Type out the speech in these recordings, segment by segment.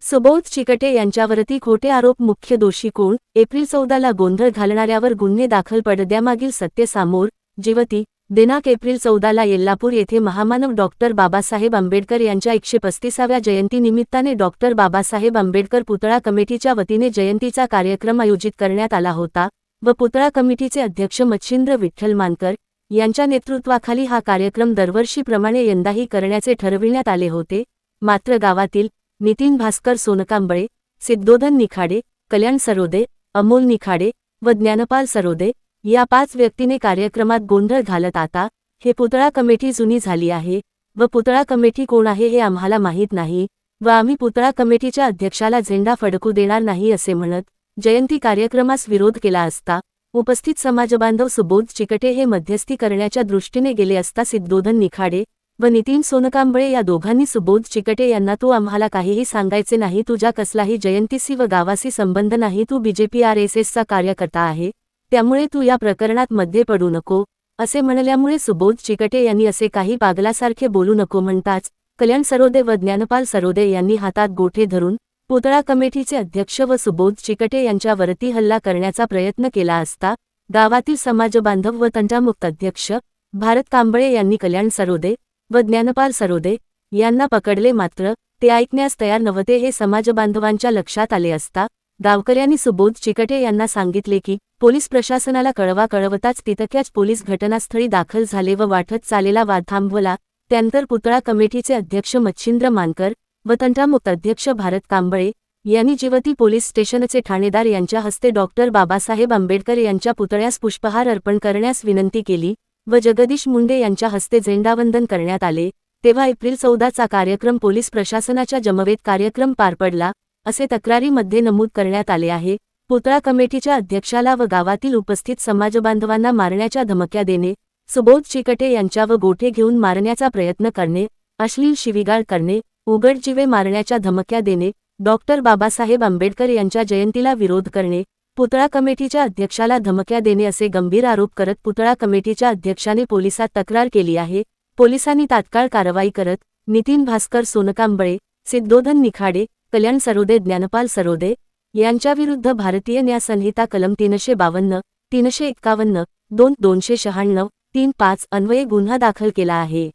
सुबोध चिकटे यांच्यावरती खोटे आरोप. मुख्य दोषी कोण? एप्रिल 14 गोंधळ घालणाऱ्यावर गुन्हे दाखल. पडद्यामागील सत्य समोर. जिवती दिनांक एप्रिल 14 येल्लापूर येथे महामानव डॉक्टर बाबासाहेब आंबेडकर यांच्या 135व्या जयंतीनिमित्ताने डॉक्टर बाबासाहेब आंबेडकर पुतळा कमिटीच्या वतीने जयंतीचा कार्यक्रम आयोजित करण्यात आला होता व पुतळा कमिटीचे अध्यक्ष मच्छिंद्र विठ्ठल मानकर यांच्या नेतृत्वाखाली हा कार्यक्रम दरवर्षीप्रमाणे यंदाही करण्याचे ठरविण्यात आले होते. मात्र गावातील नितीन भास्कर सोनकांबळे, सिद्धोधन निखाडे, कल्याण सरोदे, अमोल निखाडे व ज्ञानपाल सरोदे या 5 व्यक्तीने कार्यक्रमात गोंधळ घालत. आता हे पुतळा कमिटी जुनी झाली आहे व पुतळा कमिटी कोण आहे हे आम्हाला माहीत नाही व आम्ही पुतळा कमिटीच्या अध्यक्षाला झेंडा फडकू देणार नाही असे म्हणत जयंती कार्यक्रमास विरोध केला असता उपस्थित समाजबांधव सुबोध चिकटे हे मध्यस्थी करण्याच्या दृष्टीने गेले असता सिद्धोधन निखाडे व नितीन सोनकांबळे या दोघांनी सुबोध चिकटे यांना तू आम्हाला काहीही सांगायचे नाही, तुझा कसलाही जयंतीशी व गावाशी संबंध नाही, तू बीजेपी RSSचा कार्यकर्ता आहे, त्यामुळे तू या प्रकरणात मध्ये पडू नको असे म्हणल्यामुळे सुबोध चिकटे यांनी असे काही पागलासारखे बोलू नको म्हणताच कल्याण सरोदे व ज्ञानपाल सरोदे यांनी हातात गोठे धरून पुतळा कमिटीचे अध्यक्ष व सुबोध चिकटे यांच्यावरती हल्ला करण्याचा प्रयत्न केला असता गावातील समाजबांधव व तंटामुक्त अध्यक्ष भारत कांबळे यांनी कल्याण सरोदे व ज्ञानपाल सरोदे यांना पकडले. मात्र ते ऐकण्यास तयार नव्हते हे समाजबांधवांच्या लक्षात आले असता गावकऱ्यांनी सुबोध चिकटे यांना सांगितले की पोलीस प्रशासनाला कळवताच तितक्याच पोलीस घटनास्थळी दाखल झाले व वाढत चाललेला वाद थांबवला. त्यानंतर पुतळा कमिटीचे अध्यक्ष मच्छिंद्र मानकर व तंटामुक्त अध्यक्ष भारत कांबळे यांनी जिवती पोलीस स्टेशनचे ठाणेदार यांच्या हस्ते डॉक्टर बाबासाहेब आंबेडकर यांच्या पुतळ्यास पुष्पहार अर्पण करण्यास विनंती केली व जगदीश मुंडे यांच्या हस्ते झेंडावंदन करण्यात आले. तेव्हा एप्रिल 14चा कार्यक्रम पोलीस प्रशासनाच्या जमवेत कार्यक्रम पार पडला असे तक्रारीमध्ये नमूद करण्यात आले आहे. पुतळा कमिटीच्या अध्यक्षाला व गावातील उपस्थित समाजबांधवांना मारण्याच्या धमक्या देणे, सुबोध चिकटे यांच्यावर गोठे घेऊन मारण्याचा प्रयत्न करणे, अश्लील शिवीगाळ करणे, उघड जीवे मारण्याच्या धमक्या देणे, डॉक्टर बाबासाहेब आंबेडकर यांच्या जयंतीला विरोध करणे, पुतळा कमिटीच्या अध्यक्षाला धमक्या देणे असे गंभीर आरोप करत पुतळा कमिटीच्या अध्यक्षाने पोलिसात तक्रार केली आहे. पोलिसांनी तात्काळ कारवाई करत नितीन भास्कर सोनकांबळे, सिद्धोधन निखाडे, कल्याण सरोदे, ज्ञानपाल सरोदे यांच्याविरुद्ध भारतीय न्याय संहिता कलम 352, 351, 296, 35 अन्वये गुन्हा दाखल केला आहे.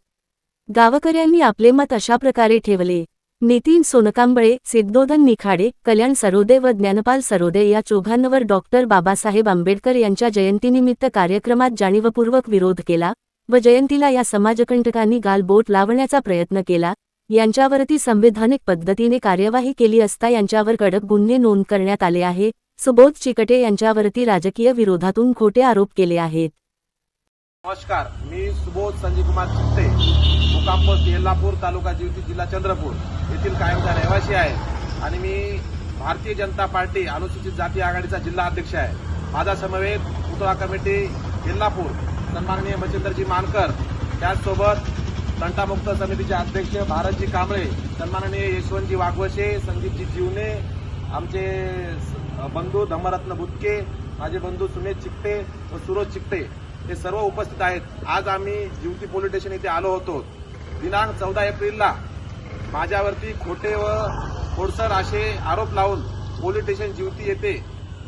गावकऱ्यांनी आपले मत अशा प्रकारे ठेवले. नितीन सोनकांबळे, सिद्धोधन निखाडे, कल्याण सरोदे व ज्ञानपाल सरोदे या चौघांवर डॉक्टर बाबासाहेब आंबेडकर यांच्या जयंतीनिमित्त कार्यक्रमात जाणीवपूर्वक विरोध केला व जयंतीला या समाजकंटकांनी गालबोट लावण्याचा प्रयत्न केला. यांच्यावरती संवैधानिक पद्धतीने कार्यवाही केली असता यांच्यावर कडक गुन्हे नोंद करण्यात आले आहे. सुबोध चिकटे यांच्यावरती राजकीय विरोधातून खोटे आरोप केले आहेत. नमस्कार, मी सुबोध संजय कुमार चिकटे, मुक्काम पोस्ट येल्लापूर, तालुका जिवती, जिल्हा चंद्रपूर येथील कायमचा रहिवासी आहे आणि मी भारतीय जनता पार्टी अनुसूचित जाती आघाडीचा जिल्हा अध्यक्ष आहे. माझा समवेत पुतळा कमिटी येल्लापूर सन्माननीय मच्छिंद्रजी मानकर, त्याचसोबत तंटामुक्त समितीचे अध्यक्ष भारतजी कांबळे, सन्माननीय यशवंतजी वाघवशे, संदीपजी जीवने, आमचे बंधू धम्मरत्न बुतके, माझे बंधू सुमेश चिकटे व सुरोज चिकटे हे सर्व उपस्थित आहेत. आज आम्ही जिवती पोलीस स्टेशन येथे आलो होतो. दिनांक 14 एप्रिलला माझ्यावरती खोटे व खोडसर असे आरोप लावून पोलीस स्टेशन जिवती येथे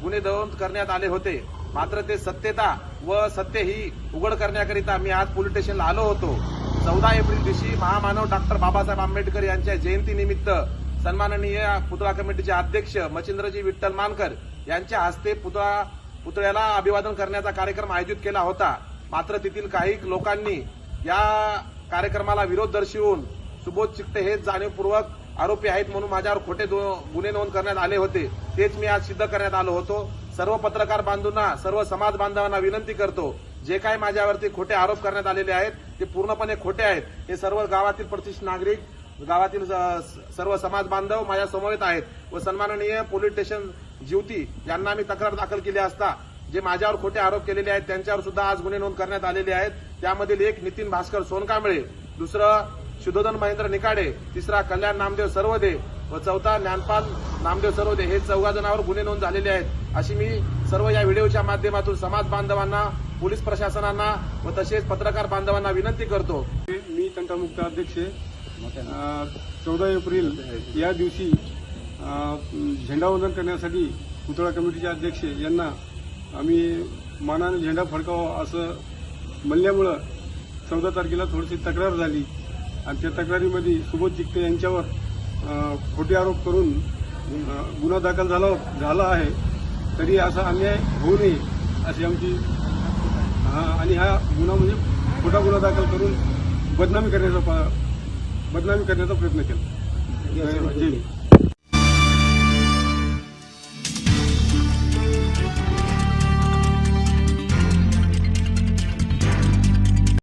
गुन्हे नोंद करण्यात आले होते. मात्र ते सत्यता व सत्य ही उघड करण्याकरिता मी आज पोलीस स्टेशनला आलो होतो. 14 एप्रिल दिवशी महामानव डॉक्टर बाबासाहेब आंबेडकर यांच्या जयंतीनिमित्त सन्माननीय पुतळा कमिटीचे अध्यक्ष मच्छिंद्रजी विठ्ठल मानकर यांच्या हस्ते पुतळ्याला अभिवादन करण्याचा कार्यक्रम आयोजित केला होता. मात्र तेथील काही लोकांनी या कार्यक्रमाला विरोध दर्शवून सुबोध चिकटे हेच जाणीवपूर्वक आरोपी आहेत म्हणून माझ्यावर खोटे गुन्हे नोंद करण्यात आले होते. तेच मी आज सिद्ध करण्यात आलो होतो. सर्व पत्रकार बांधवांना, सर्व समाज बांधवांना विनंती करतो, जे काही माझ्यावरती खोटे आरोप करण्यात आलेले आहेत ते पूर्णपणे खोटे आहेत. हे सर्व गावातील प्रतिष्ठित नागरिक, गावातील सर्व समाज बांधव माझ्या समवेत आहेत व सन्माननीय पोलीस स्टेशन जिवती यांना मी तक्रार दाखल केली असता जे माझ्यावर खोटे आरोप केलेले आहेत त्यांच्यावर सुद्धा आज गुन्हे नोंद करण्यात आलेले आहेत. त्यामधील एक नितीन भास्कर सोनकांबळे, दुसरं शुद्धोधन महेंद्र निखाडे, तिसरा कल्याण नामदेव सरवदे व चौथा ज्ञानपाल नामदेव सरवदे हे 14 जणांवर गुन्हे नोंद झालेले आहेत. अशी मी सर्व या व्हिडिओच्या माध्यमातून समाज बांधवांना, पोलीस प्रशासनांना व तसेच पत्रकार बांधवांना विनंती करतो. मी तंटामुक्त अध्यक्ष 14 एप्रिल या दिवशी झेंडावंदन करण्यासाठी पुतळा कमिटीचे अध्यक्ष यांना आम्ही मानाने झेंडा फडकावा असं म्हणल्यामुळं 14 तारखेला थोडीशी तक्रार झाली आणि त्या तक्रारीमध्ये सुबोध चिकटे यांच्यावर खोटे आरोप करून गुन्हा दाखल झाला आहे. तरी असा अन्याय होऊ नये अशी आमची आणि हा गुन्हा म्हणजे खोटा गुन्हा दाखल करून बदनामी करण्याचा प्रयत्न केला. जय हिंद.